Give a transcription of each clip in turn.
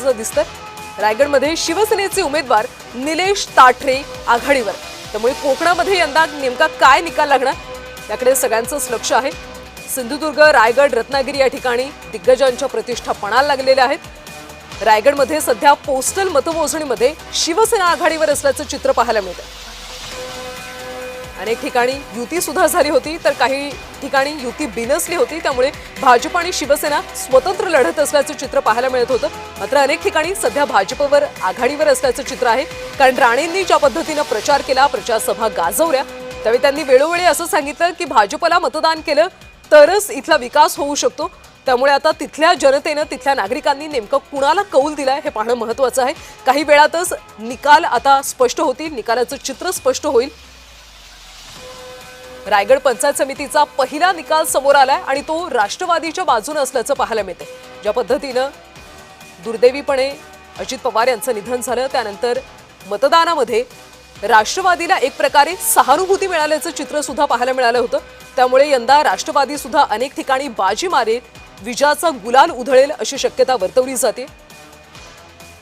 दिसतं रायगडमध्ये शिवसेनेचे उमेदवार निलेश ताठरे आघाडीवर। त्यामुळे कोकणामध्ये यंदा नेमका काय निकाल लागणार याकडे सगळ्यांचंच लक्ष आहे। सिंधुदुर्ग, रायगड, रत्नागिरी या ठिकाणी दिग्गजांच्या प्रतिष्ठा पणाला लागलेल्या आहेत। रायगडमध्ये सध्या पोस्टल मतमोजणीमध्ये शिवसेना आघाडीवर असल्याचं चित्र पाहायला मिळतं। अनेक ठिकाणी युती सुद्धा झाली होती तर काही ठिकाणी युती बिनसली होती, त्यामुळे भाजप आणि शिवसेना स्वतंत्र लढत असल्याचं चित्र पाहायला मिळत होतं। मात्र अनेक ठिकाणी सध्या भाजपवर आघाडीवर असल्याचं चित्र आहे, कारण राणेंनी ज्या पद्धतीने प्रचार केला, प्रचार सभा गाजवल्या, त्यावेळी त्यांनी वेळोवेळी असं सांगितलं की भाजपला मतदान केलं तरच इथला विकास होऊ शकतो। त्यामुळे आता तिथल्या जनतेने, तिथल्या नागरिकांनी नेमकं कुणाला कौल दिलाय हे पाहणं महत्त्वाचं आहे। काही वेळातच निकाल आता स्पष्ट होतील, निकालाचं चित्र स्पष्ट होईल। रायगड पंचायत समितीचा पहिला निकाल समोर आलाय आणि तो राष्ट्रवादीच्या बाजूने असल्याचं पाहायला मिळते। ज्या पद्धतीनं दुर्दैवीपणे अजित पवार यांचं निधन झालं, त्यानंतर मतदानामध्ये राष्ट्रवादीला एक प्रकारे सहानुभूती मिळाल्याचं चित्र सुद्धा पाहायला मिळालं होतं। त्यामुळे यंदा राष्ट्रवादी सुद्धा अनेक ठिकाणी बाजी मारेल, विजयाचा गुलाल उधळेल अशी शक्यता वर्तवली जाते।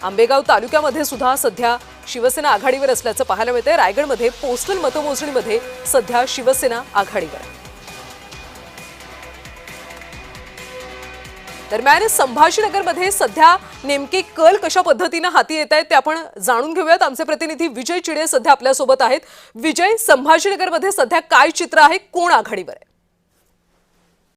आंबेगाव तालुक्यामध्ये सुद्धा सध्या शिवसेना आघाडीवर असल्याचं पाहायला मिळतंय। रायगडमध्ये पोस्टल मतमोजणीमध्ये सध्या शिवसेना आघाडीवर आहे। दरम्यान संभाजीनगरमध्ये सध्या नेमकी कल कशा पद्धतीने हाती येत आहेत ते आपण जाणून घेऊयात। आमचे प्रतिनिधी विजय चिडे सध्या आपल्या सोबत आहेत। विजय, संभाजीनगरमध्ये सध्या काय चित्र आहे, कोण आघाडीवर आहे?